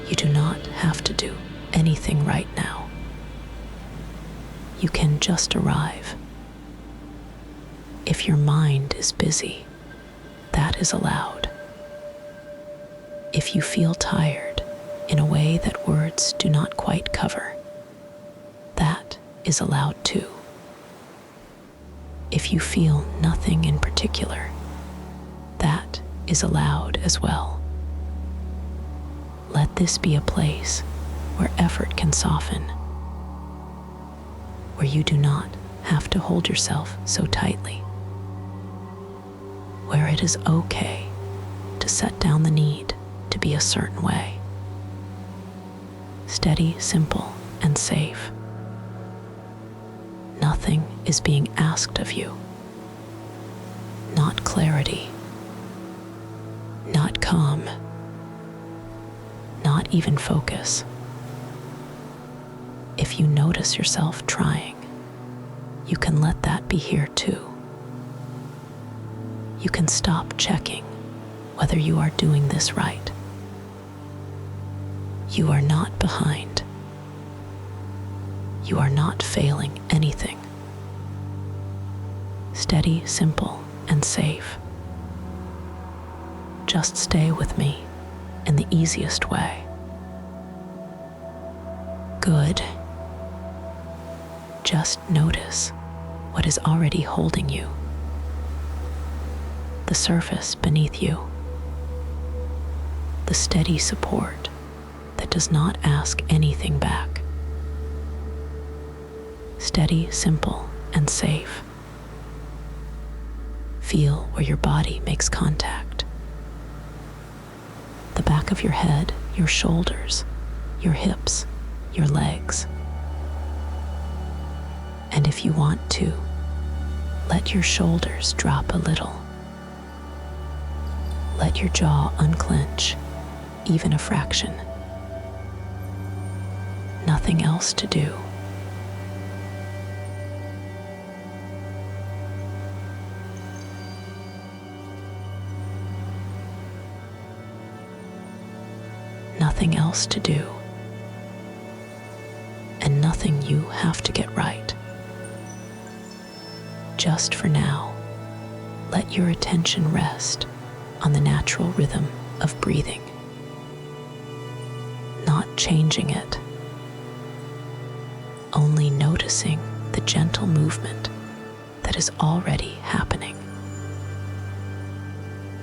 You do not have to do anything right now. You can just arrive. If your mind is busy, that is allowed. If you feel tired in a way that words do not quite cover, that is allowed too. If you feel nothing in particular, that is allowed as well. Let this be a place where effort can soften, where you do not have to hold yourself so tightly, where it is okay to set down the need to be a certain way. Steady, simple, and safe. Nothing is being asked of you. Not clarity, not calm, not even focus. If you notice yourself trying, you can let that be here too. You can stop checking whether you are doing this right. You are not behind. You are not failing anything. Steady, simple, and safe. Just stay with me in the easiest way. Good. Just notice what is already holding you. The surface beneath you. The steady support that does not ask anything back. Steady, simple, and safe. Feel where your body makes contact. The back of your head, your shoulders, your hips, your legs. And if you want to, let your shoulders drop a little. Let your jaw unclench, even a fraction. Nothing else to do. Nothing else to do. And nothing you have to get right. Just for now, let your attention rest on the natural rhythm of breathing, not changing it, only noticing the gentle movement that is already happening.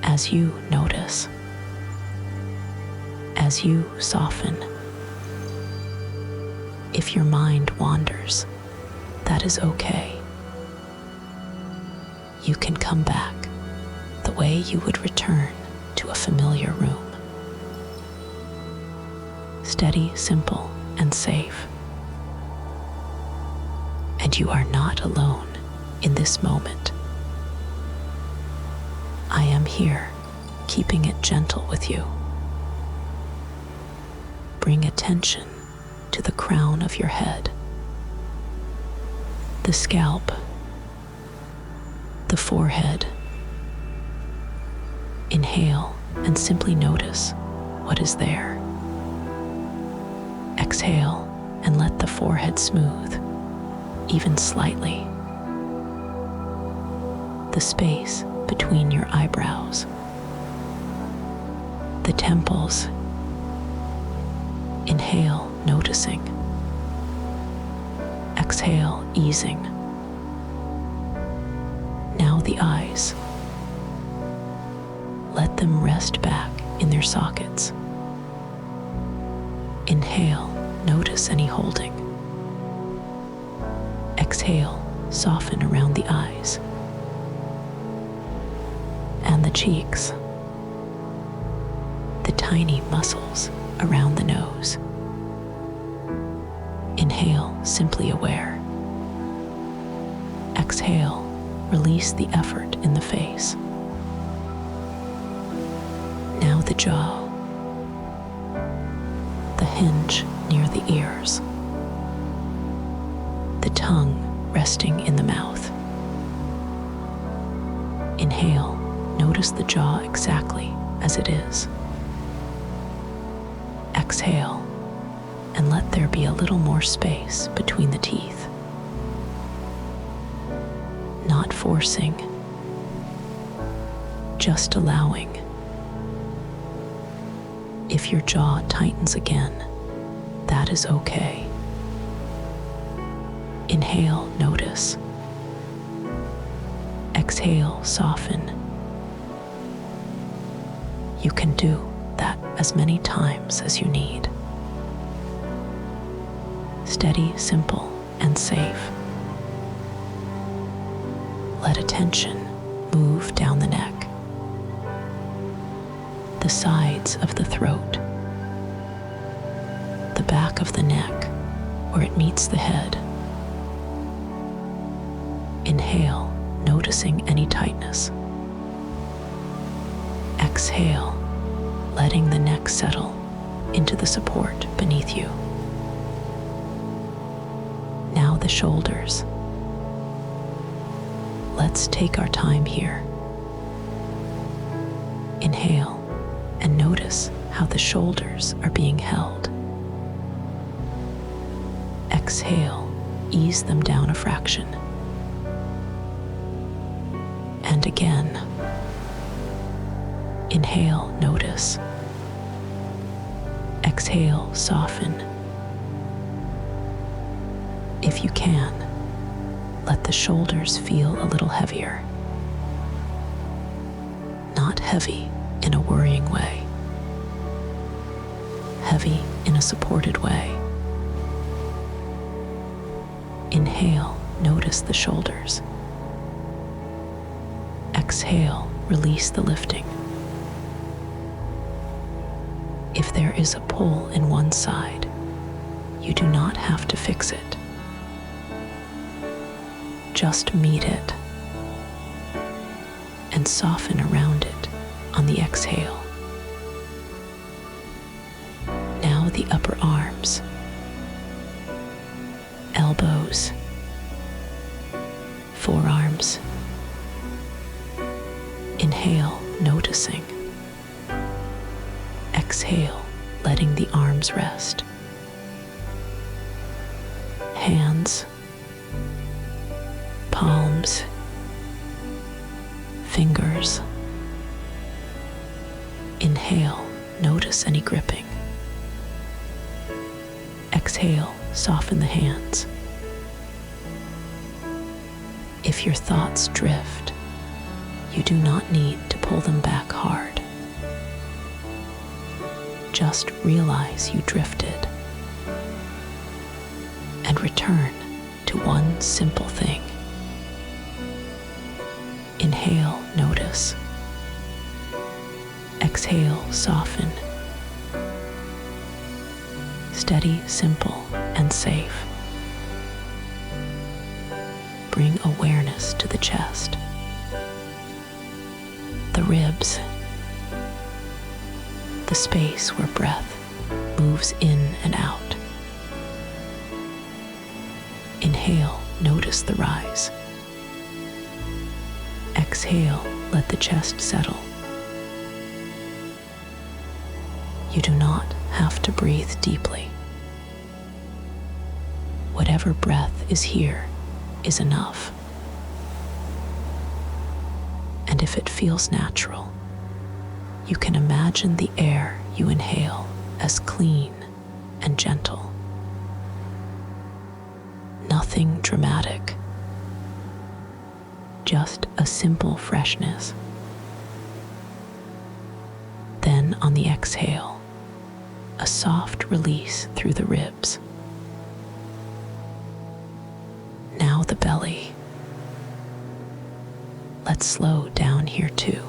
As you notice, as you soften, if your mind wanders, that is okay. You can come back the way you would return to a familiar room. Steady, simple, and safe. And you are not alone in this moment. I am here, keeping it gentle with you. Bring attention to the crown of your head, the scalp, the forehead. Inhale and simply notice what is there. Exhale and let the forehead smooth, even slightly. The space between your eyebrows, the temples. Inhale, noticing. Exhale, easing. Now the eyes. Let them rest back in their sockets. Inhale, notice any holding. Exhale, soften around the eyes. And the cheeks. The tiny muscles around the nose. Inhale, simply aware. Exhale, release the effort in the face. Now the jaw, the hinge near the ears, the tongue resting in the mouth. Inhale, notice the jaw exactly as it is. exhale and let there be a little more space between the teeth. Not forcing, just allowing. If your jaw tightens again, that is okay. Inhale, notice. Exhale, soften. You can do that as many times as you need. Steady, simple, and safe. Let attention move down the neck, the sides of the throat, the back of the neck where it meets the head. Inhale, noticing any tightness. Exhale, letting the neck settle into the support beneath you. Now the shoulders. Let's take our time here. Inhale and notice how the shoulders are being held. Exhale, ease them down a fraction. And again. Inhale, notice. Exhale, soften. If you can, let the shoulders feel a little heavier. Not heavy in a worrying way. Heavy in a supported way. Inhale, notice the shoulders. Exhale, release the lifting. If there is a pull in one side, you do not have to fix it. Just meet it and soften around it on the exhale. Now the upper arms, elbows, forearms. Inhale, noticing. Exhale, letting the arms rest. Hands, palms, fingers. Inhale, notice any gripping. Exhale, soften the hands. If your thoughts drift, you do not need to pull them back hard. Just realize you drifted and return to one simple thing. Inhale, notice. Exhale, soften. Steady, simple, and safe. Bring awareness to the chest, the ribs, the space where breath moves in and out. Inhale, notice the rise. Exhale, let the chest settle. You do not have to breathe deeply. Whatever breath is here is enough. And if it feels natural, you can imagine the air you inhale as clean and gentle. Nothing dramatic, just a simple freshness. Then on the exhale, a soft release through the ribs. Now the belly. Let's slow down here too.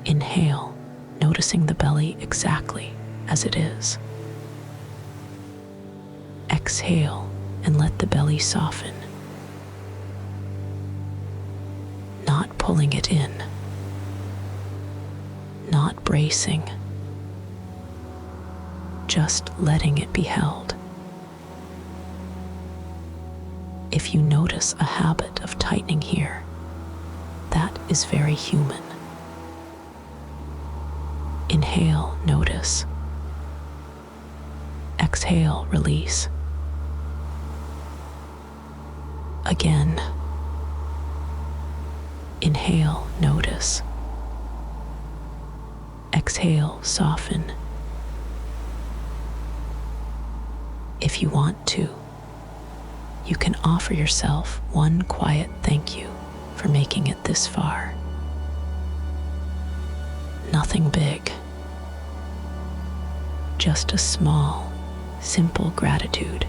Inhale, noticing the belly exactly as it is. Exhale and let the belly soften, not pulling it in, not bracing, just letting it be held. If you notice a habit of tightening here, that is very human. Inhale, notice. Exhale, release. Again. Inhale, notice. Exhale, soften. If you want to, you can offer yourself one quiet thank you for making it this far. Nothing big, just a small, simple gratitude.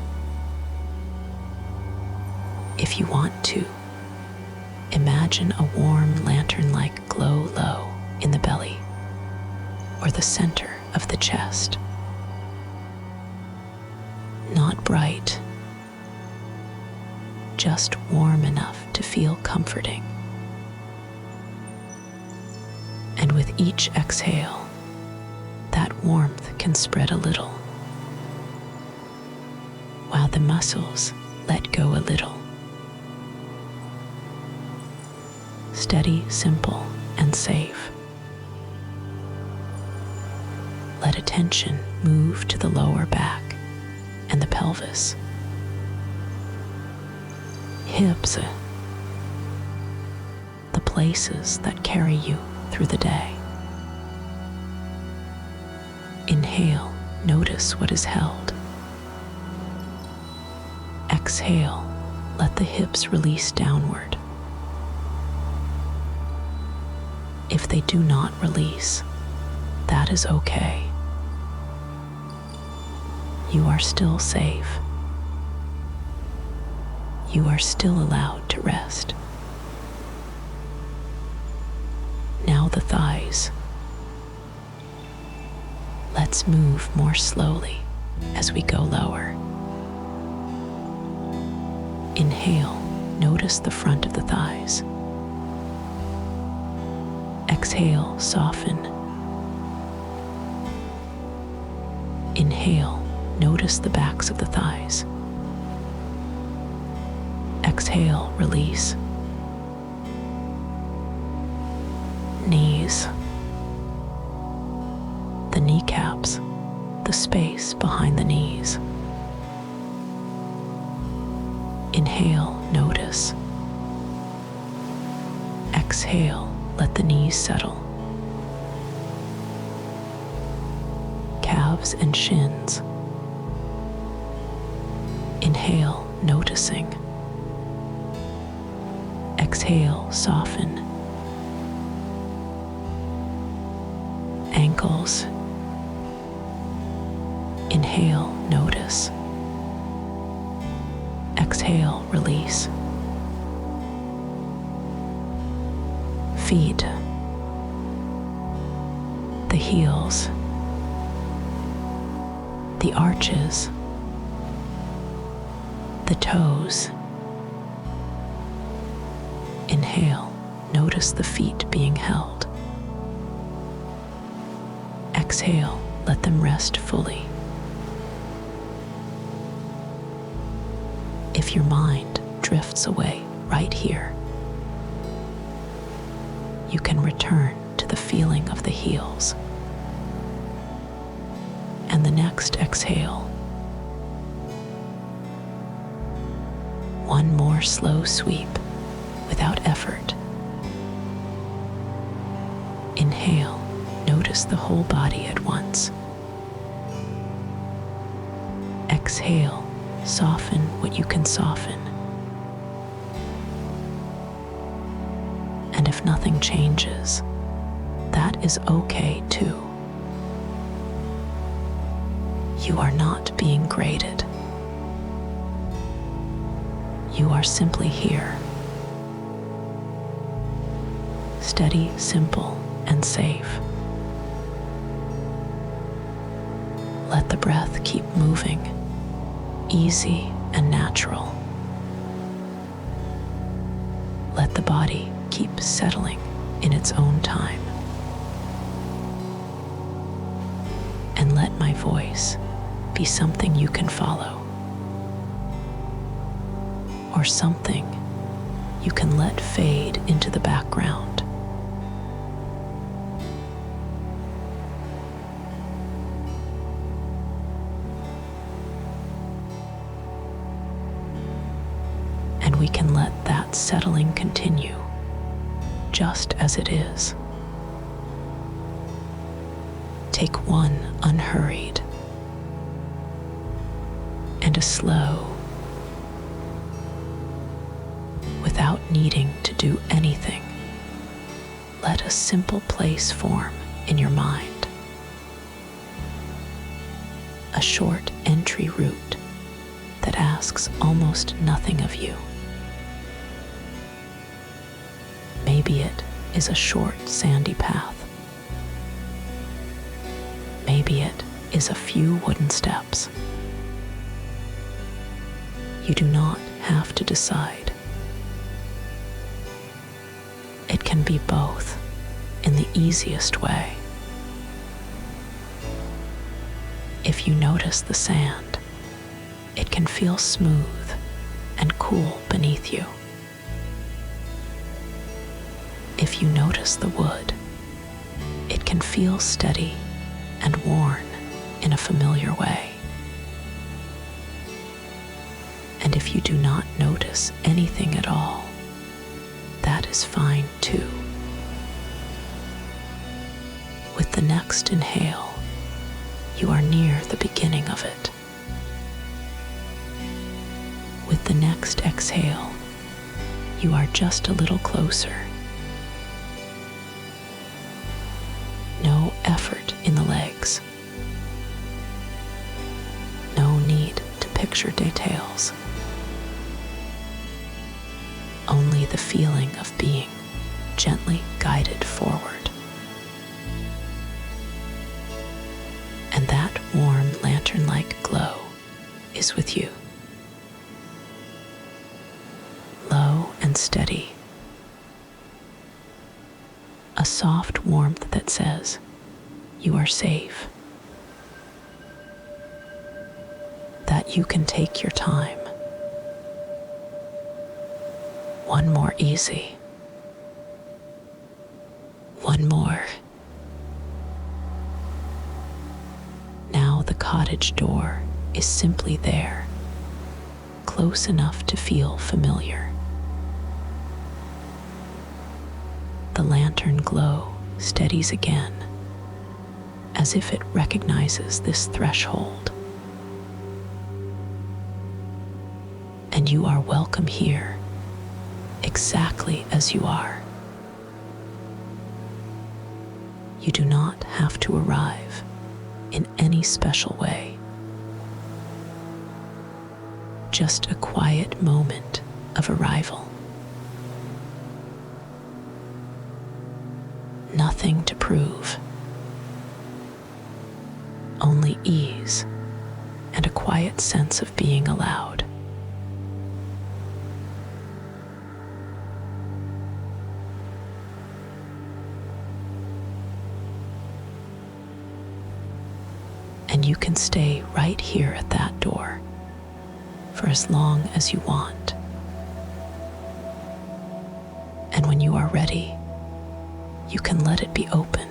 If you want to, imagine a warm lantern-like glow low in the belly or the center of the chest. Not bright, just warm enough to feel comforting. And with each exhale, that warmth can spread a little, while the muscles let go a little. Steady, simple, and safe. Let attention move to the lower back and the pelvis. Hips, the places that carry you through the day. Inhale, notice what is held. Exhale, let the hips release downward. If they do not release, that is okay. You are still safe. You are still allowed to rest. Now the thighs. Let's move more slowly as we go lower. Inhale, notice the front of the thighs. Exhale, soften. Inhale, notice the backs of the thighs. Exhale, release. Knees. The kneecaps, the space behind the knees. Inhale, notice. Exhale, let the knees settle. Calves and shins. Inhale, noticing. Exhale, soften. Ankles. Inhale, notice. Exhale, release. Feet. The heels. The arches. The toes. Inhale, notice the feet being held. Exhale, let them rest fully. If your mind drifts away right here, you can return to the feeling of the heels. And the next exhale, one more slow sweep without effort. Inhale, notice the whole body at once. Exhale, soften what you can soften. And if nothing changes, that is okay too. You are not being graded. You are simply here. Steady, simple, and safe. Let the breath keep moving, easy and natural. Let the body keep settling in its own time. And let my voice be something you can follow, or something you can let fade into the background. that settling continue, just as it is. Take one unhurried and a slow, without needing to do anything. Let a simple place form in your mind. A short entry route that asks almost nothing of you. Maybe it is a short sandy path. Maybe it is a few wooden steps. You do not have to decide. It can be both in the easiest way. If you notice the sand, it can feel smooth and cool beneath you. If you notice the wood, it can feel steady and worn in a familiar way. And if you do not notice anything at all, that is fine too. With the next inhale, you are near the beginning of it. With the next exhale, you are just a little closer. No effort in the legs. No need to picture details. Only the feeling of being gently guided forward. And that warm lantern-like glow is with you. Low and steady. A soft warmth that says, you are safe. That you can take your time. One more easy. One more. Now the cottage door is simply there, close enough to feel familiar. The lantern glow steadies again, as if it recognizes this threshold. And you are welcome here, exactly as you are. You do not have to arrive in any special way. Just a quiet moment of arrival. Nothing to prove. Only ease and a quiet sense of being allowed. And you can stay right here at that door for as long as you want. And when you are ready, you can let it be open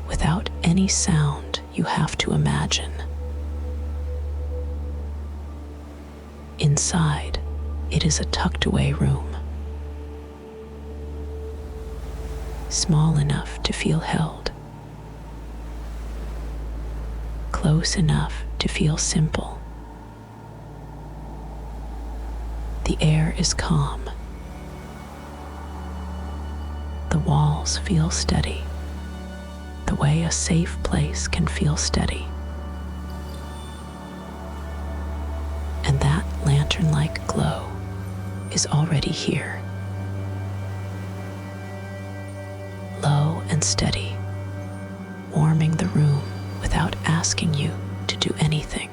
without any sound you have to imagine. Inside, it is a tucked-away room, small enough to feel held, close enough to feel simple. The air is calm. The walls feel steady, the way a safe place can feel steady. And that lantern-like glow is already here. Low and steady, warming the room without asking you to do anything.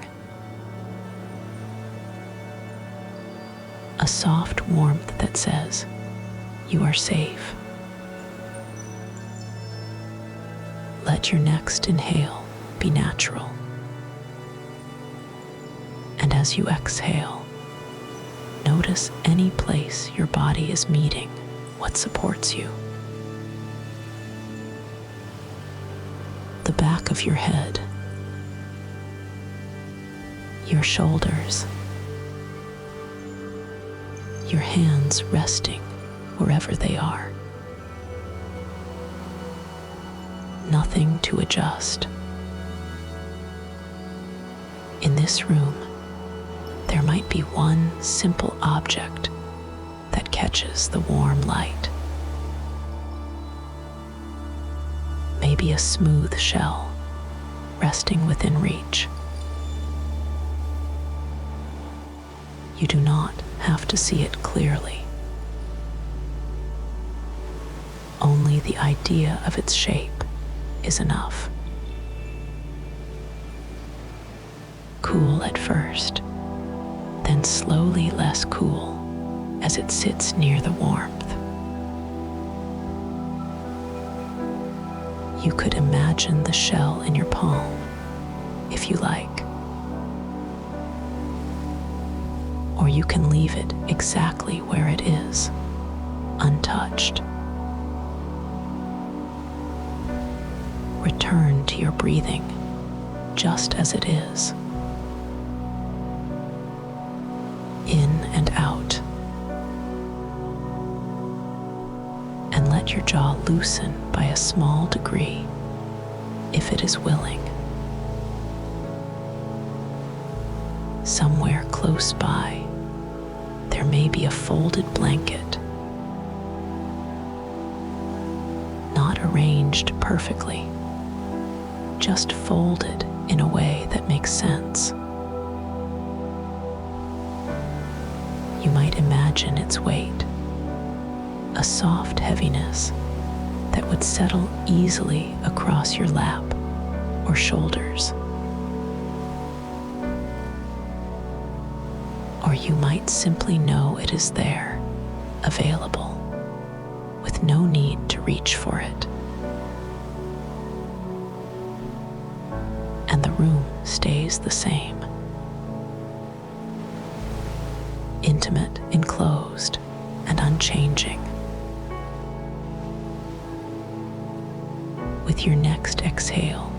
A soft warmth that says, you are safe. Let your next inhale be natural. And as you exhale, notice any place your body is meeting what supports you. The back of your head, your shoulders, your hands resting wherever they are. Nothing to adjust. In this room, there might be one simple object that catches the warm light. Maybe a smooth shell resting within reach. You do not have to see it clearly. Only the idea of its shape is enough. Cool at first, then slowly less cool as it sits near the warmth. You could imagine the shell in your palm, if you like. Or you can leave it exactly where it is, untouched. Return to your breathing, just as it is. In and out. And let your jaw loosen by a small degree, if it is willing. Somewhere close by, there may be a folded blanket, not arranged perfectly, just folded in a way that makes sense. You might imagine its weight, a soft heaviness that would settle easily across your lap or shoulders. Or you might simply know it is there, available, with no need to reach for it. And the room stays the same. Intimate, enclosed, and unchanging. With your next exhale,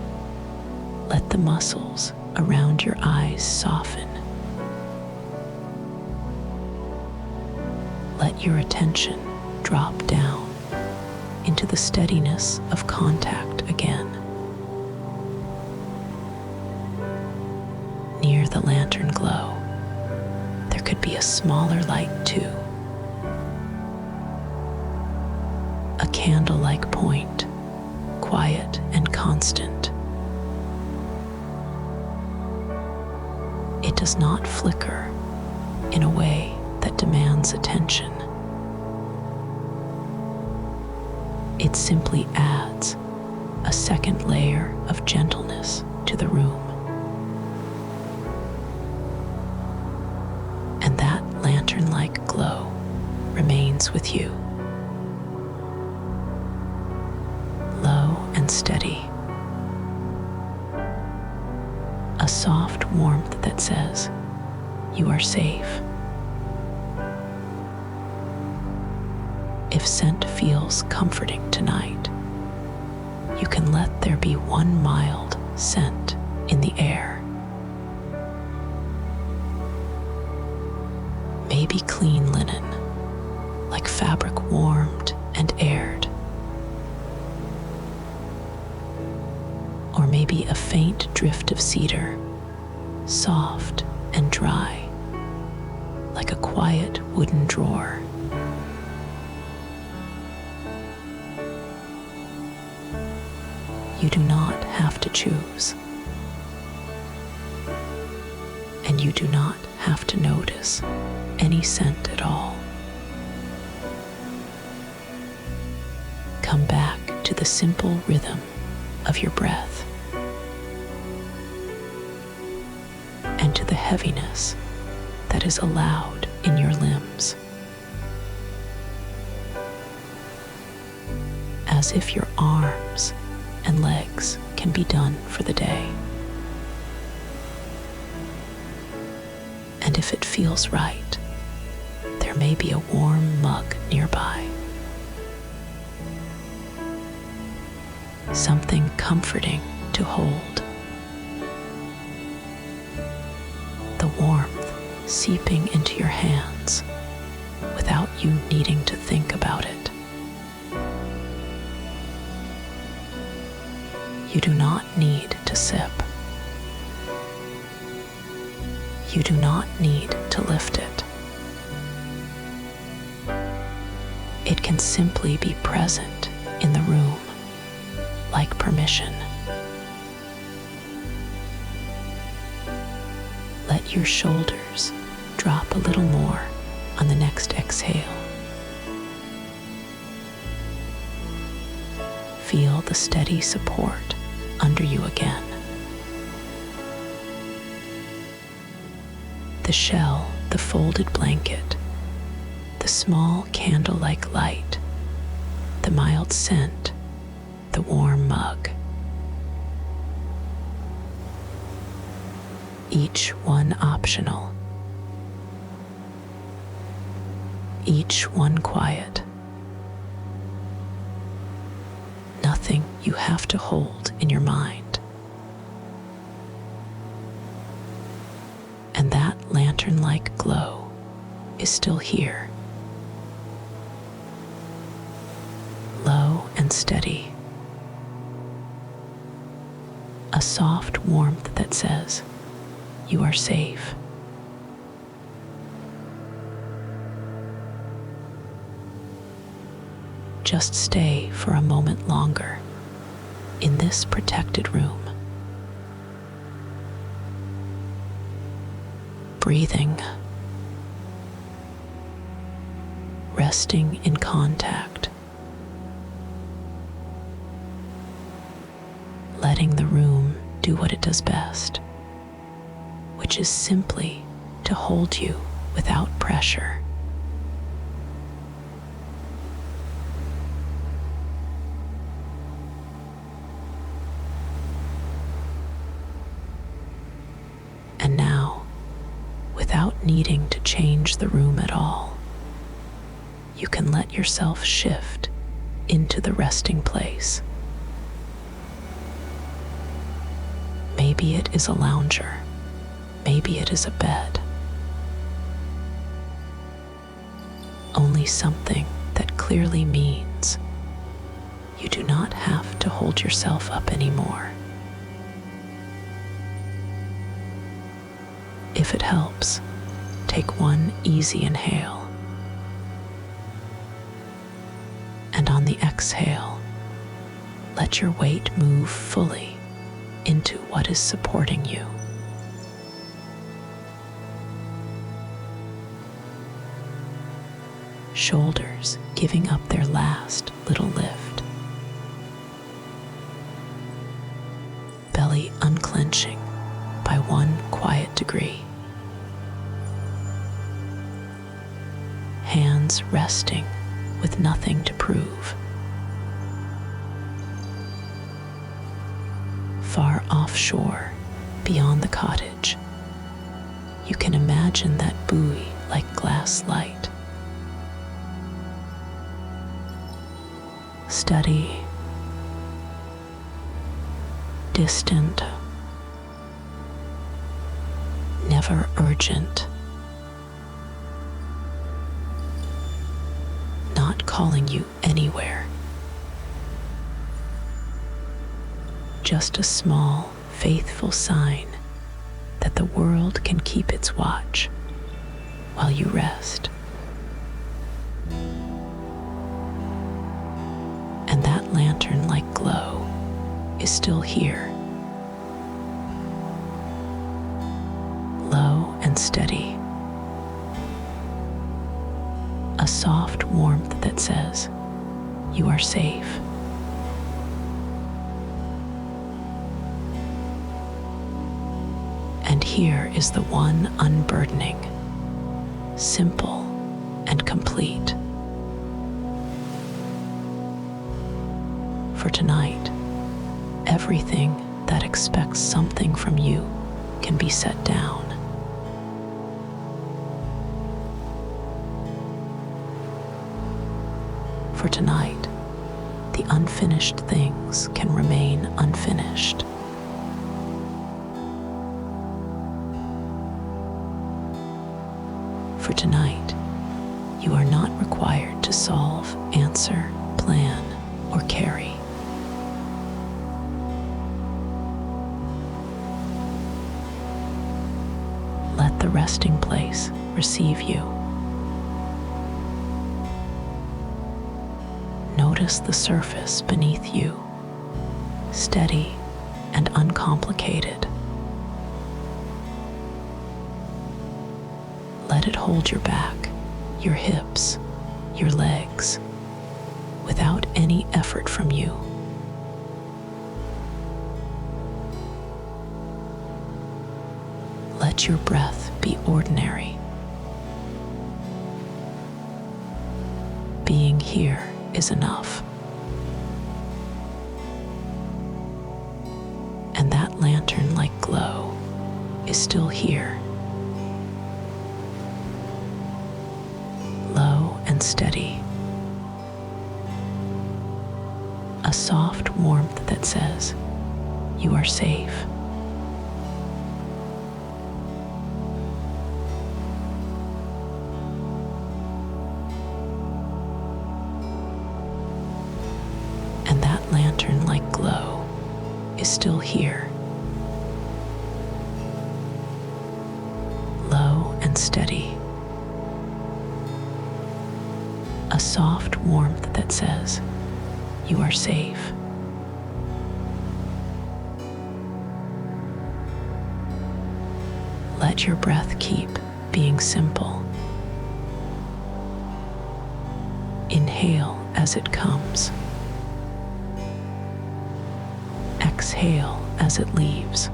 let the muscles around your eyes soften. Let your attention drop down into the steadiness of contact again. Near the lantern glow, there could be a smaller light too. A candle-like point, quiet and constant. It does not flicker in a way that demands attention. It simply adds a second layer of gentleness to the room. And that lantern-like glow remains with you. Low and steady. A soft warmth that says, you are safe. If scent feels comforting tonight, you can let there be one mild scent in the air. Maybe clean linen, like fabric warmed and aired. Or maybe a faint drift of cedar, soft and dry, like a quiet wooden drawer. You do not have to choose. And you do not have to notice any scent at all. Come back to the simple rhythm of your breath and to the heaviness that is allowed in your limbs. As if your arms and legs can be done for the day. And if it feels right, there may be a warm mug nearby. Something comforting to hold. The warmth seeping into your hands, without you needing to think about it. You do not need to sip. You do not need to lift it. It can simply be present in the room, like permission. Let your shoulders drop a little more on the next exhale. Feel the steady support under you again. The shell, the folded blanket, the small candle-like light, the mild scent, the warm mug. Each one optional, each one quiet. Nothing you have to hold in your mind. And that lantern-like glow is still here, low and steady. A soft warmth that says, you are safe. Just stay for a moment longer in this protected room. Breathing, resting in contact, letting the room do what it does best, which is simply to hold you without pressure. And now, without needing to change the room at all, you can let yourself shift into the resting place. Maybe it is a lounger. Maybe it is a bed. Only something that clearly means you do not have to hold yourself up anymore. If it helps, take one easy inhale. And on the exhale, let your weight move fully into what is supporting you. Shoulders giving up their last little lift. Belly unclenching by one quiet degree. Hands resting with nothing to prove. Far offshore, beyond the cottage, you can imagine that buoy like glass light. Steady, distant, never urgent, not calling you anywhere. Just a small, faithful sign that the world can keep its watch while you rest. And that lantern-like glow is still here, low and steady. A soft warmth that says, you are safe. And here is the one unburdening, simple and complete. For tonight, everything that expects something from you can be set down. For tonight, the unfinished things can remain unfinished. For tonight, you are not resting place receive you. Notice the surface beneath you, steady and uncomplicated. Let it hold your back, your hips, your legs, without any effort from you. Let your breath be ordinary. Being here is enough. And that lantern-like glow is still here, low and steady. A soft warmth that says, you are safe. And that lantern-like glow is still here, low and steady. A soft warmth that says, you are safe. Let your breath keep being simple. Inhale as it comes. Exhale as it leaves.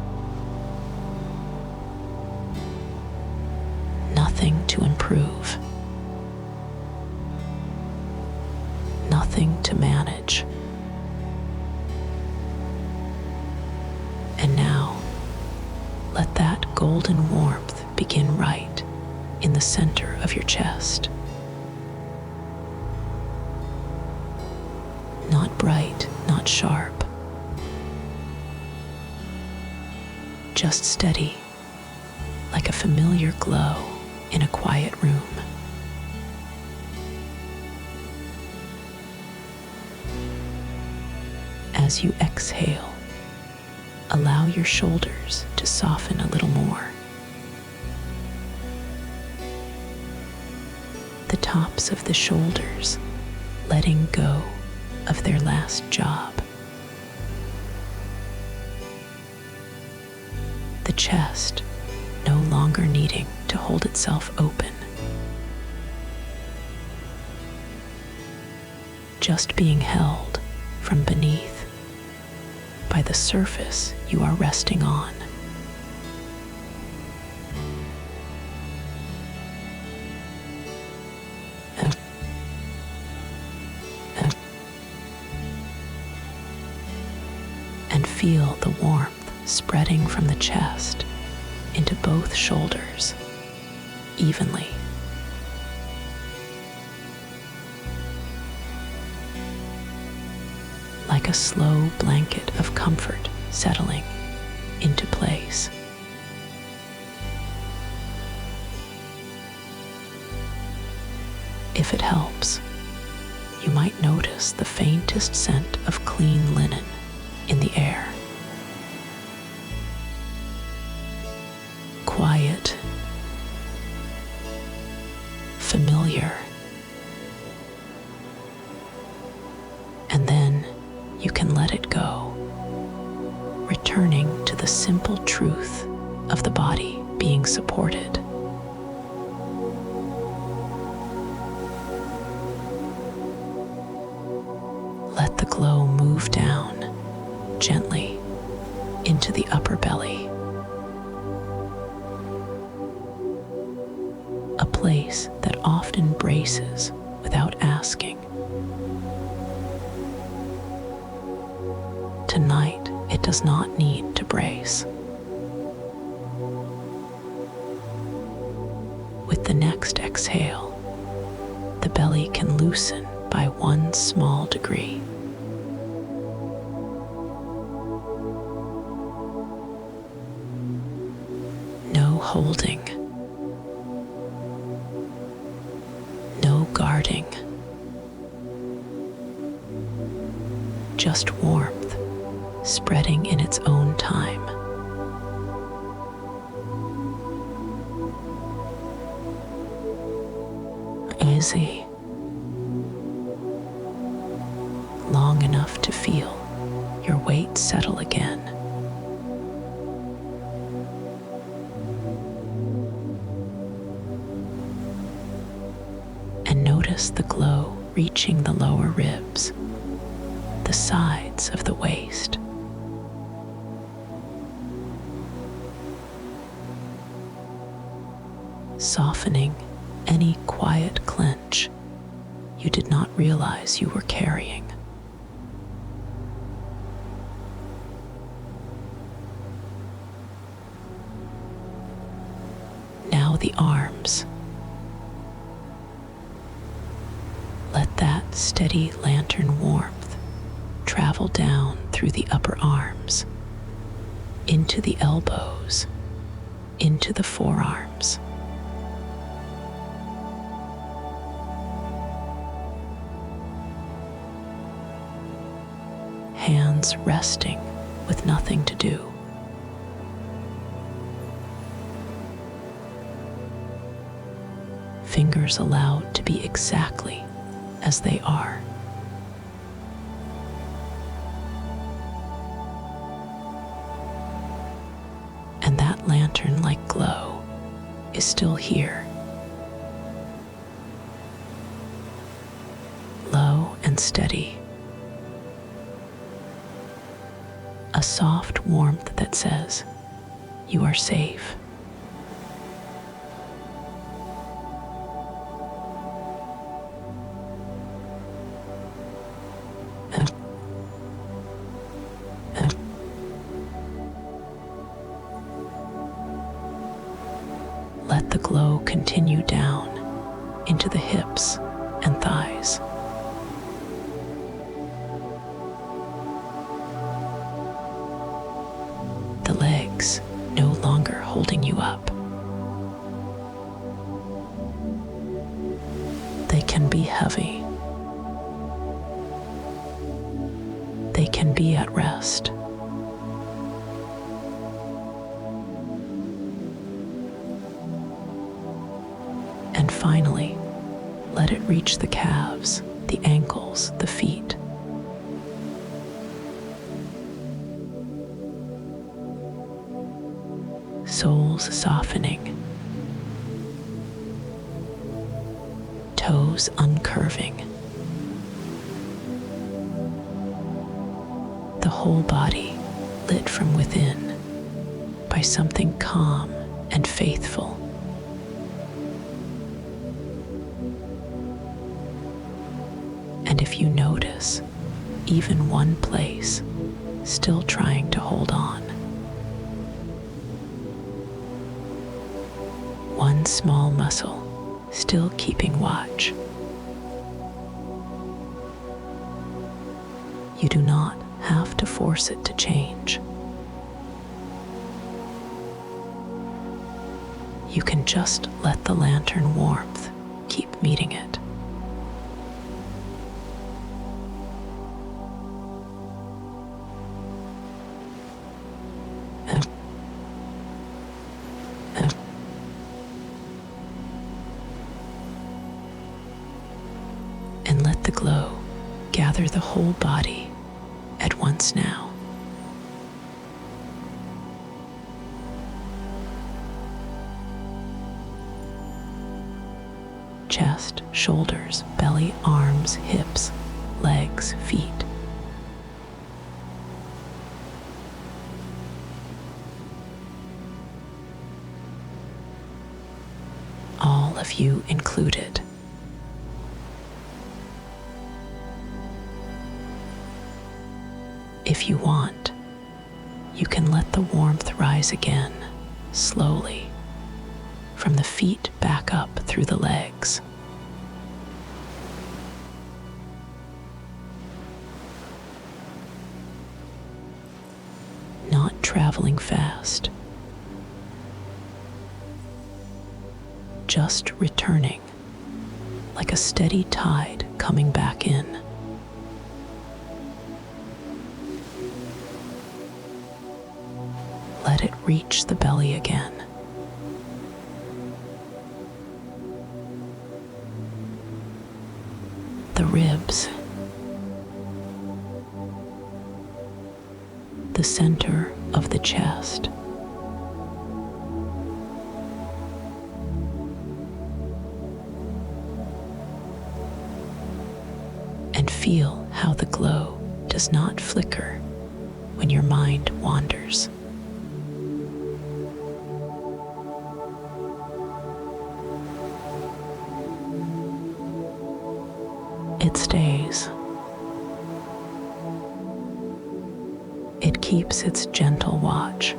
Nothing to improve. Nothing to manage. And now, let that golden warmth begin right in the center of your chest. Not bright, not sharp. Just steady, like a familiar glow in a quiet room. As you exhale, allow your shoulders to soften a little more. The tops of the shoulders letting go of their last job. The chest no longer needing to hold itself open. Just being held from beneath by the surface you are resting on. And feel the warmth spreading from the chest into both shoulders evenly. Like a slow blanket of comfort settling into place. If it helps, you might notice the faintest scent of clean linen in the air. Quiet, familiar, and then you can let it go, returning to the simple truth of the body being supported. Let the glow move down gently into the upper belly, a place that often braces without asking. Tonight, it does not need to brace. With the next exhale, the belly can loosen by one small degree. No holding, no guarding, just warmth spreading in its own time. easy, long enough to feel your weight settle again. And notice the glow reaching the lower ribs, the sides of the waist. Softening any quiet clench you did not realize you were carrying. Now the arms. Let that steady lantern warmth travel down through the upper arms, into the elbows, into the forearms. Hands resting with nothing to do. Fingers allowed to be exactly as they are. And that lantern-like glow is still here, low and steady. A soft warmth that says, you are safe. Let the glow continue down into the hips and thighs. The legs no longer holding you up. They can be heavy. They can be at rest. And finally, let it reach the calves, the ankles, the feet. Soles softening, toes uncurving. The whole body lit from within by something calm and faithful. And if you notice even one place still trying to hold on, one small muscle still keeping watch, you do not have to force it to change. You can just let the lantern warmth keep meeting it. And let the glow gather the whole body at once now. Chest, shoulders, belly, arms, hips, legs, feet. All of you included. If you want, you can let the warmth rise again, slowly, from the feet back up through the legs. Not traveling fast, just returning like a steady tide coming back in. Let it reach the belly again. ribs, the center of the chest, and feel how the glow does not flicker when your mind wanders. It stays. It keeps its gentle watch.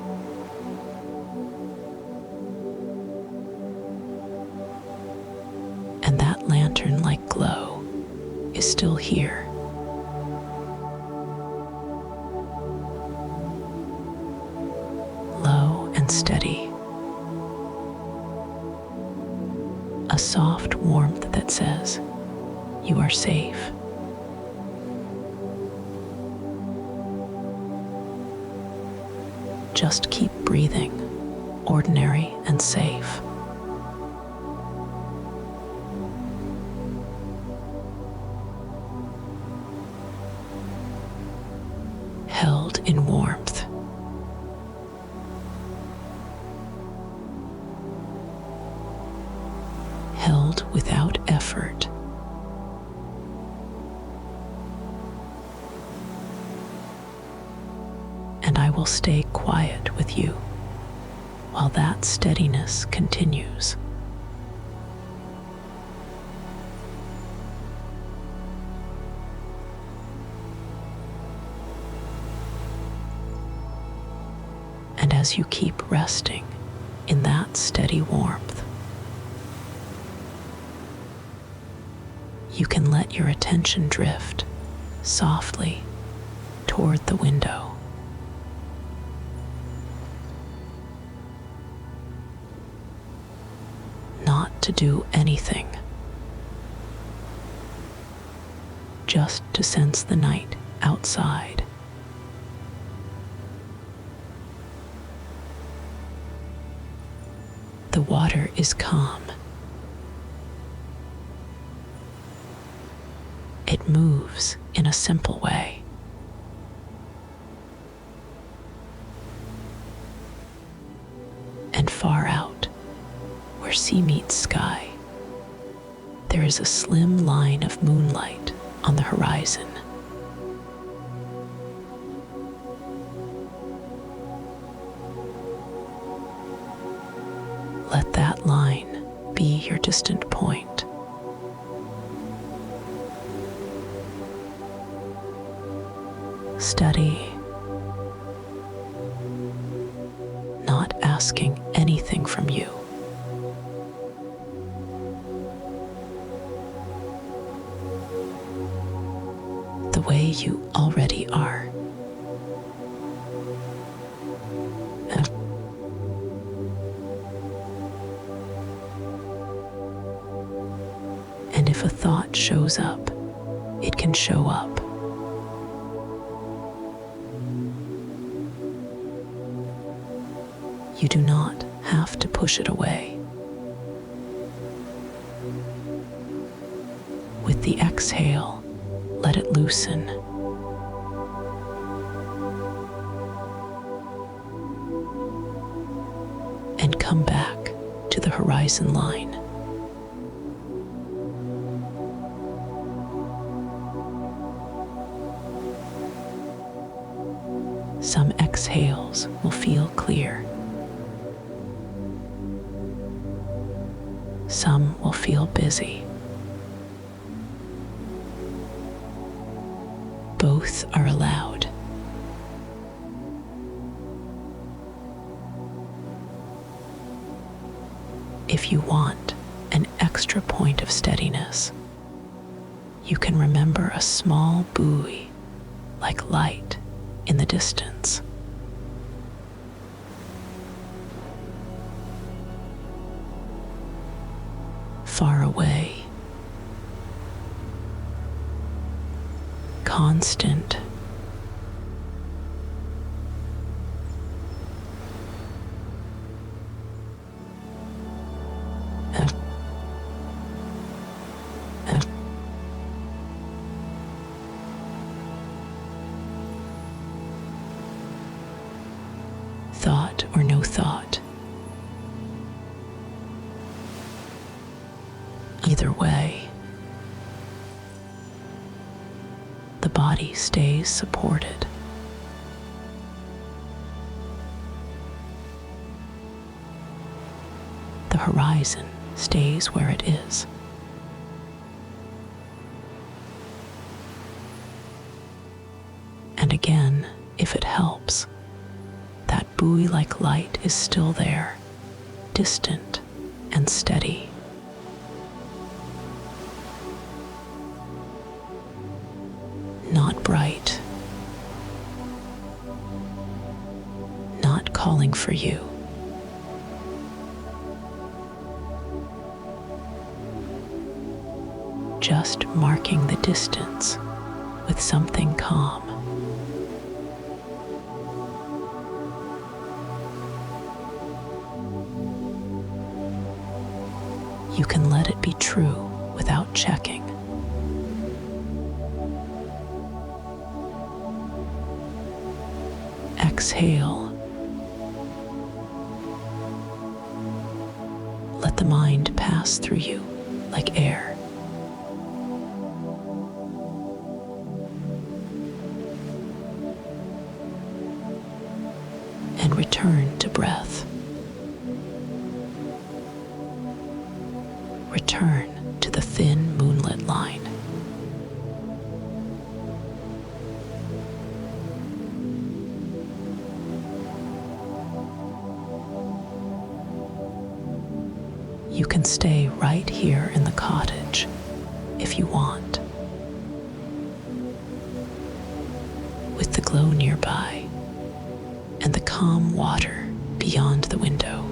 And that lantern-like glow is still here. Low and steady. A soft warmth that says, "You are safe." Just keep breathing, ordinary and safe. Held in warmth. Held without effort. And I will stay quiet with you while that steadiness continues. And as you keep resting in that steady warmth, you can let your attention drift softly toward the window. Not to do anything, just to sense the night outside. The water is calm. It moves in a simple way. And far out, where sea meets sky, there is a slim line of moonlight on the horizon. Let that line be your distant point. Steady, not asking anything from you. The way you already are. And if a thought shows up, it can show up. You do not have to push it away. With the exhale, let it loosen. And come back to the horizon line. Some exhales will feel clear. Some will feel busy. Both are allowed. If you want an extra point of steadiness, you can remember a small buoy like light in the distance. Far away, constant, thought or no thought. Either way, the body stays supported. The horizon stays where it is. And again, if it helps, that buoy-like light is still there, distant and steady. Not bright, not calling for you. Just marking the distance with something calm. You can let it be true without checking. Exhale. Let the mind pass through you like air. And return to breath. Return to the thin moonlit line. You can stay right here in the cottage if you want, with the glow nearby and the calm water beyond the window.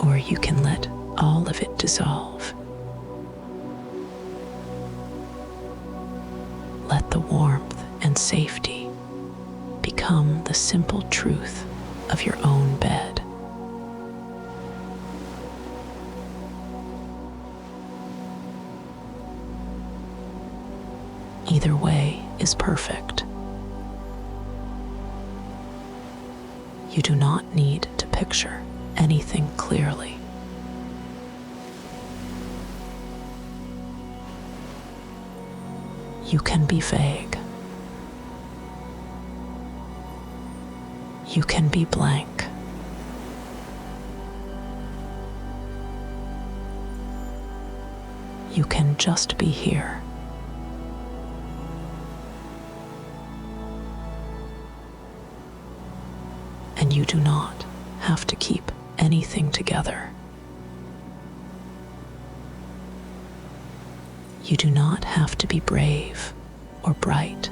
Or you can let all of it dissolve. Let the warmth and safety become the simple truth of your own bed. Either way is perfect. You do not need to picture anything clearly. You can be vague. You can be blank. You can just be here. And you do not have to keep anything together. You do not have to be brave or bright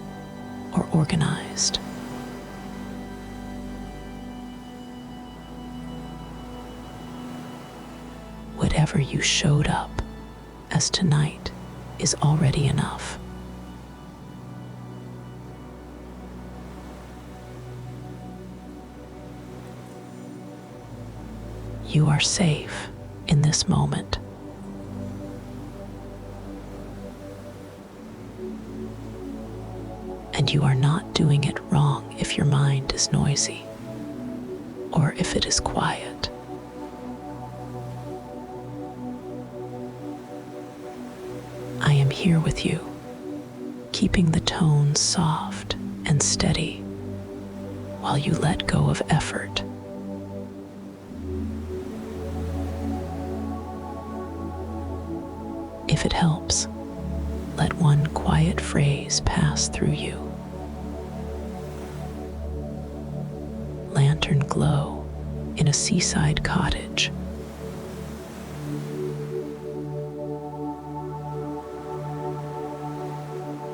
or organized. Whatever you showed up as tonight is already enough. You are safe in this moment. And you are not doing it wrong if your mind is noisy or if it is quiet. I am here with you, keeping the tone soft and steady while you let go of effort. If it helps, let one quiet phrase pass through you. Lantern glow in a seaside cottage.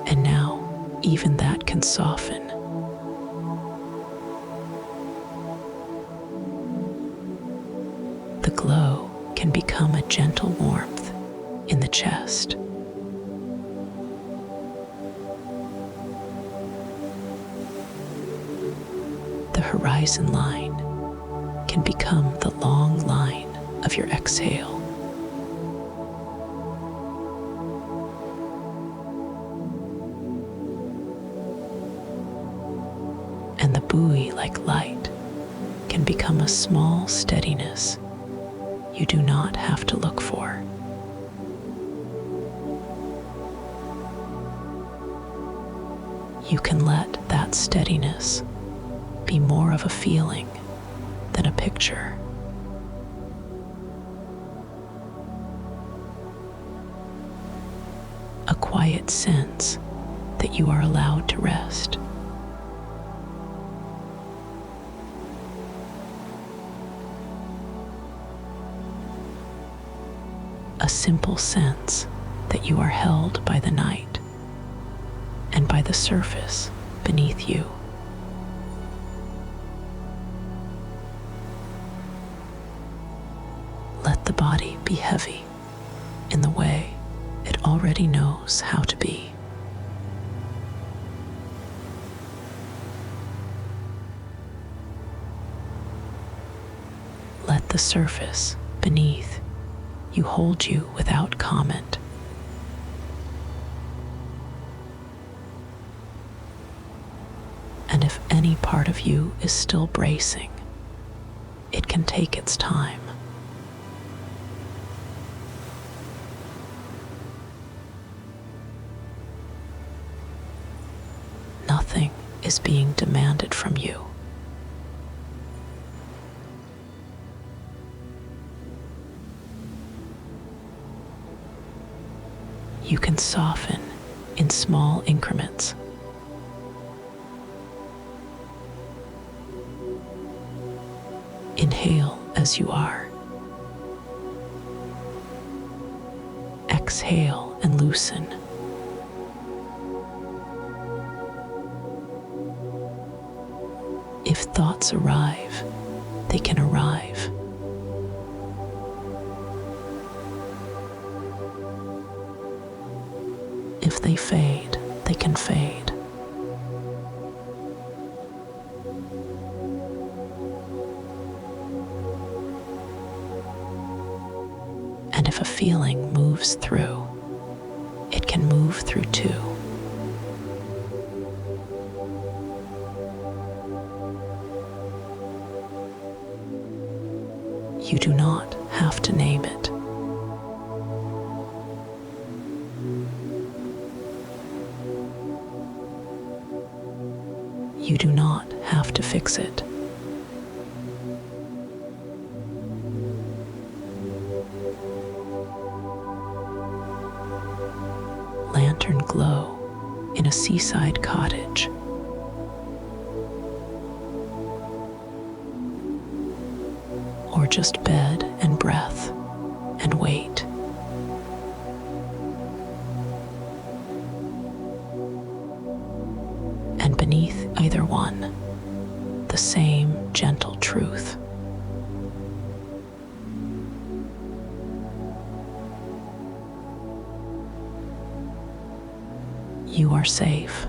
And now, even that can soften. The glow can become a gentle warmth in the chest. The horizon line can become the long line of your exhale. and the buoy-like light can become a small steadiness you do not have to look for. You can let that steadiness be more of a feeling than a picture. A quiet sense that you are allowed to rest. A simple sense that you are held by the night and by the surface beneath you. Let the body be heavy in the way it already knows how to be. Let the surface beneath you hold you without comment. And if any part of you is still bracing, it can take its time. Nothing is being demanded from you. You can soften in small increments. Inhale as you are. Exhale and loosen. If thoughts arrive, they can arrive. If they fade, they can fade. And if a feeling moves through, it can move through too. You do not have to name it. You do not have to fix it. Lantern glow in a seaside cottage. Or just bed and breath and wait. And beneath either one, the same gentle truth. You are safe.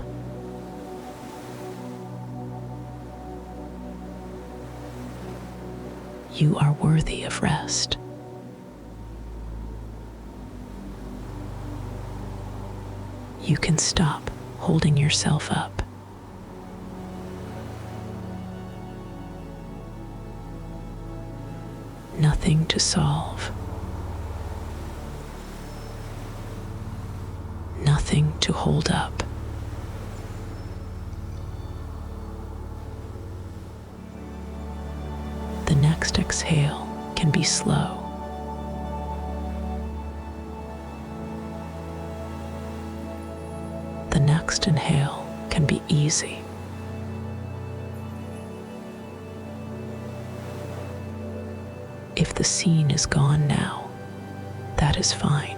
You are worthy of rest. You can stop holding yourself up. Nothing to solve. Nothing to hold up. The next exhale can be slow. The next inhale can be easy. If the scene is gone now, that is fine.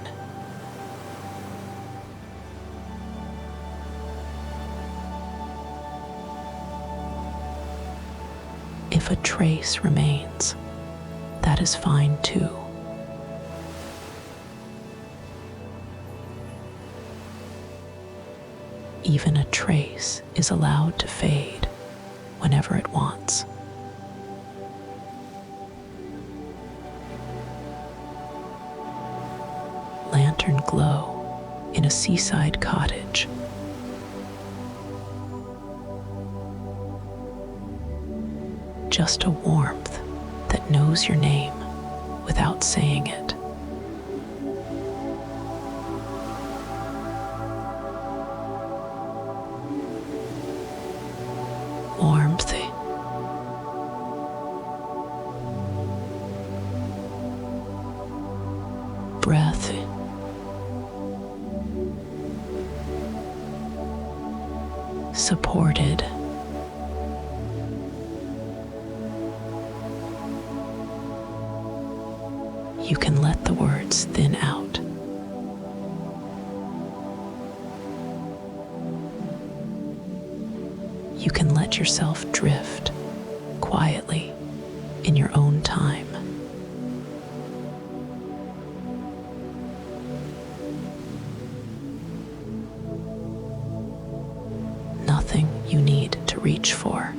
If a trace remains, that is fine too. Even a trace is allowed to fade whenever it wants. Lantern glow in a seaside cottage. just a warmth that knows your name without saying it. Warmth, breath, supported, you can let the words thin out. You can let yourself drift quietly in your own time. Nothing you need to reach for.